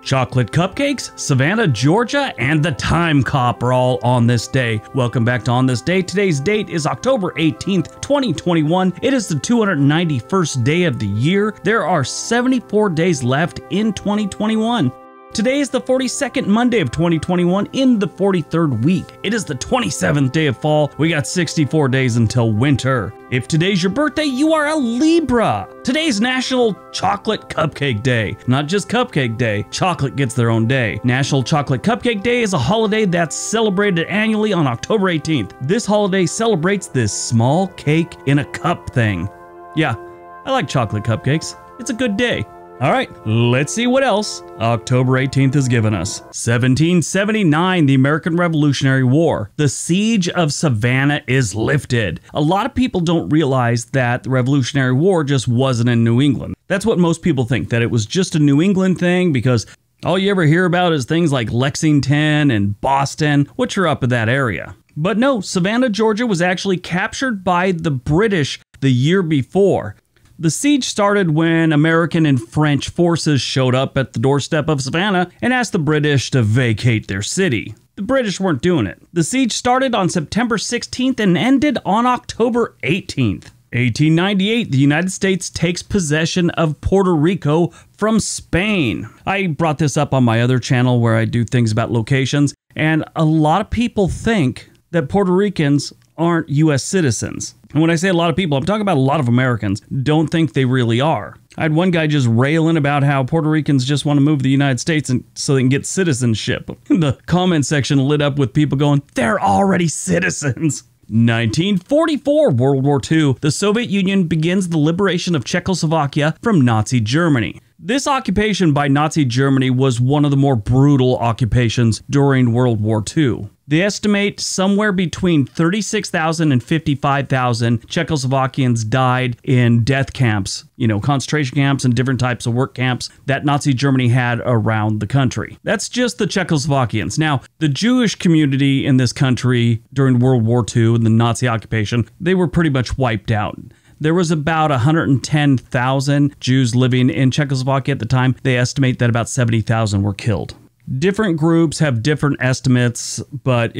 Chocolate cupcakes, Savannah, Georgia, and the Time Cop are all on this day. Welcome back to On This Day. Today's date is October 18th, 2021. It is the 291st day of the year. There are 74 days left in 2021. Today is the 42nd Monday of 2021 in the 43rd week. It is the 27th day of fall. We got 64 days until winter. If today's your birthday, you are a Libra. Today's National Chocolate Cupcake Day. Not just Cupcake Day, chocolate gets their own day. National Chocolate Cupcake Day is a holiday that's celebrated annually on October 18th. This holiday celebrates this small cake in a cup thing. Yeah, I like chocolate cupcakes. It's a good day. All right, let's see what else October 18th has given us. 1779, the American Revolutionary War. The siege of Savannah is lifted. A lot of people don't realize that the Revolutionary War just wasn't in New England. That's what most people think, that it was just a New England thing because all you ever hear about is things like Lexington and Boston, which are up in that area. But no, Savannah, Georgia was actually captured by the British the year before. The siege started when American and French forces showed up at the doorstep of Savannah and asked the British to vacate their city. The British weren't doing it. The siege started on September 16th and ended on October 18th. 1898, the United States takes possession of Puerto Rico from Spain. I brought this up on my other channel where I do things about locations, and a lot of people think that Puerto Ricans aren't U.S. citizens. And when I say a lot of people, I'm talking about a lot of Americans don't think they really are. I had one guy just railing about how Puerto Ricans just want to move to the United States and so they can get citizenship. The comment section lit up with people going, they're already citizens. 1944, World War II. The Soviet Union begins the liberation of Czechoslovakia from Nazi Germany. This occupation by Nazi Germany was one of the more brutal occupations during World War II. They estimate somewhere between 36,000 and 55,000 Czechoslovakians died in death camps, concentration camps and different types of work camps that Nazi Germany had around the country. That's just the Czechoslovakians. Now, the Jewish community in this country during World War II and the Nazi occupation, they were pretty much wiped out. There was about 110,000 Jews living in Czechoslovakia at the time. They estimate that about 70,000 were killed. Different groups have different estimates, but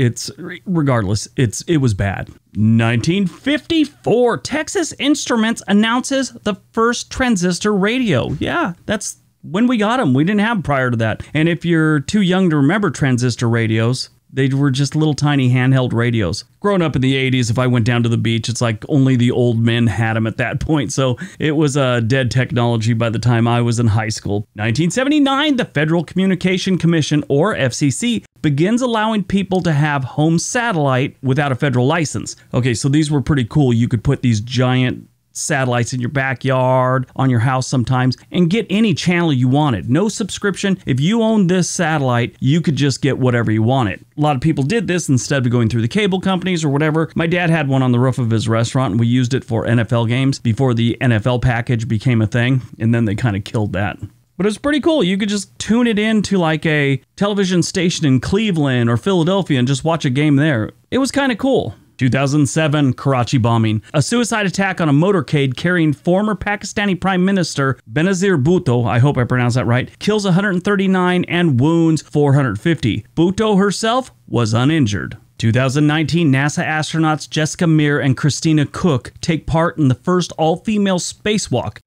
regardless, it was bad. 1954, Texas Instruments announces the first transistor radio. Yeah, that's when we got them. We didn't have them prior to that. And if you're too young to remember transistor radios, they were just little tiny handheld radios. Growing up in the 80s, if I went down to the beach, it's like only the old men had them at that point. So it was a dead technology by the time I was in high school. 1979, the Federal Communication Commission, or FCC, begins allowing people to have home satellite without a federal license. Okay, so these were pretty cool. You could put these giant satellites in your backyard, on your house sometimes, and get any channel you wanted. No subscription. If you owned this satellite, you could just get whatever you wanted. A lot of people did this instead of going through the cable companies or whatever. My dad had one on the roof of his restaurant, and we used it for NFL games before the NFL package became a thing, and then they kind of killed that. But it was pretty cool. You could just tune it into like a television station in Cleveland or Philadelphia and just watch a game there. It was kind of cool. 2007, Karachi bombing. A suicide attack on a motorcade carrying former Pakistani Prime Minister Benazir Bhutto, I hope I pronounced that right, kills 139 and wounds 450. Bhutto herself was uninjured. 2019, NASA astronauts Jessica Meir and Christina Cook take part in the first all-female spacewalk.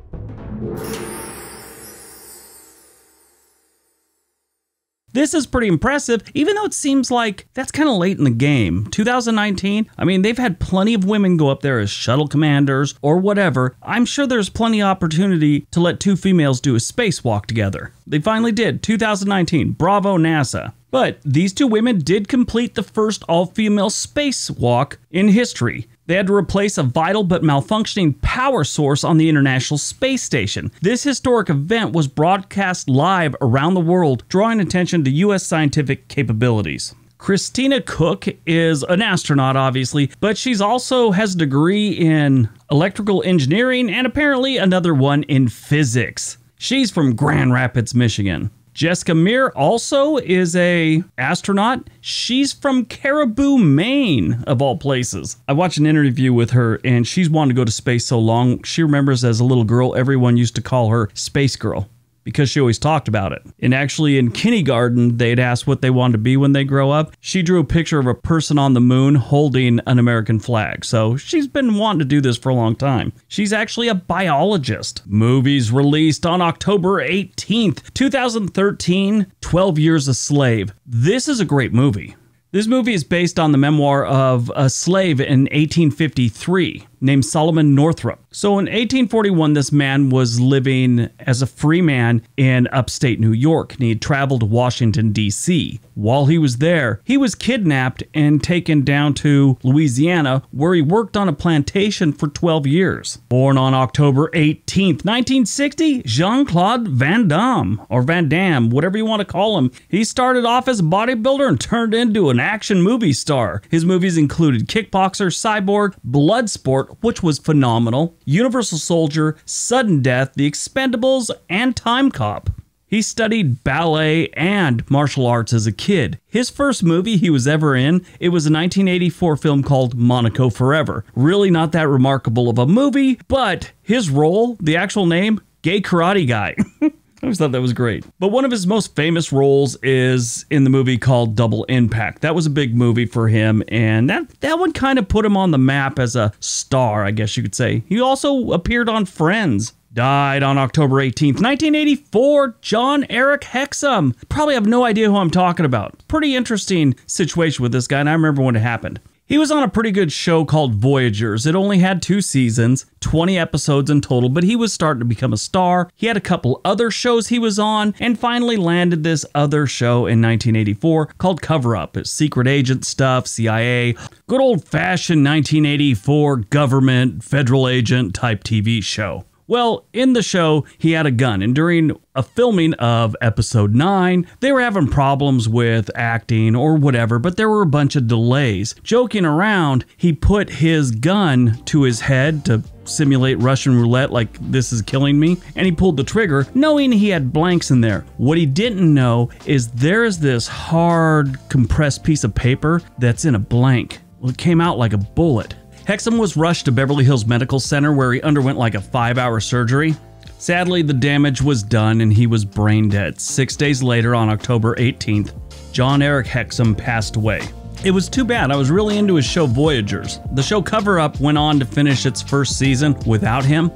This is pretty impressive, even though it seems like that's kind of late in the game. 2019, I mean, they've had plenty of women go up there as shuttle commanders or whatever. I'm sure there's plenty of opportunity to let two females do a spacewalk together. They finally did, 2019. Bravo, NASA. But these two women did complete the first all-female spacewalk in history. They had to replace a vital but malfunctioning power source on the International Space Station. This historic event was broadcast live around the world, drawing attention to U.S. scientific capabilities. Christina Cook is an astronaut, obviously, but she's also has a degree in electrical engineering and apparently another one in physics. She's from Grand Rapids, Michigan. Jessica Meir also is a astronaut. She's from Caribou, Maine, of all places. I watched an interview with her, and she's wanted to go to space so long. She remembers as a little girl, everyone used to call her Space Girl. because she always talked about it. And actually in kindergarten, they'd ask what they wanted to be when they grow up. She drew a picture of a person on the moon holding an American flag. So she's been wanting to do this for a long time. She's actually a biologist. Movies released on October 18th, 2013, 12 Years a Slave. This is a great movie. This movie is based on the memoir of a slave in 1853 named Solomon Northrop. So in 1841, this man was living as a free man in upstate New York, and he had traveled to Washington, D.C. While he was there, he was kidnapped and taken down to Louisiana, where he worked on a plantation for 12 years. Born on October 18th, 1960, Jean-Claude Van Damme, or Van Damme, whatever you want to call him. He started off as a bodybuilder and turned into an action movie star. His movies included Kickboxer, Cyborg, Bloodsport, which was phenomenal, Universal Soldier, Sudden Death, The Expendables, and Time Cop. He studied ballet and martial arts as a kid. His first movie he was ever in, it was a 1984 film called Monaco Forever. Really not that remarkable of a movie, but his role, the actual name, Gay Karate Guy. I always thought that was great. But one of his most famous roles is in the movie called Double Impact. That was a big movie for him, and that one kind of put him on the map as a star, I guess you could say. He also appeared on Friends. Died on October 18th, 1984, John Eric Hexum. Probably have no idea who I'm talking about. Pretty interesting situation with this guy, and I remember when it happened. He was on a pretty good show called Voyagers. It only had 2 seasons, 20 episodes in total, but he was starting to become a star. He had a couple other shows he was on, and finally landed this other show in 1984 called Cover Up. It's secret agent stuff, CIA, good old-fashioned 1984 government, federal agent type TV show. Well, in the show, he had a gun, and during a filming of episode 9, they were having problems with acting or whatever, but there were a bunch of delays. Joking around, he put his gun to his head to simulate Russian roulette, like this is killing me, and he pulled the trigger knowing he had blanks in there. What he didn't know is there is this hard compressed piece of paper that's in a blank. Well, it came out like a bullet. Hexum was rushed to Beverly Hills Medical Center where he underwent like a 5-hour surgery. Sadly, the damage was done and he was brain dead. 6 days later, on October 18th, John Eric Hexum passed away. It was too bad. I was really into his show Voyagers. The show Cover Up went on to finish its first season without him,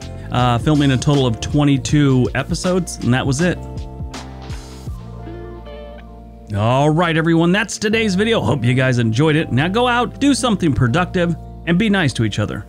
filming a total of 22 episodes, and that was it. All right, everyone, that's today's video. Hope you guys enjoyed it. Now go out, do something productive, and be nice to each other.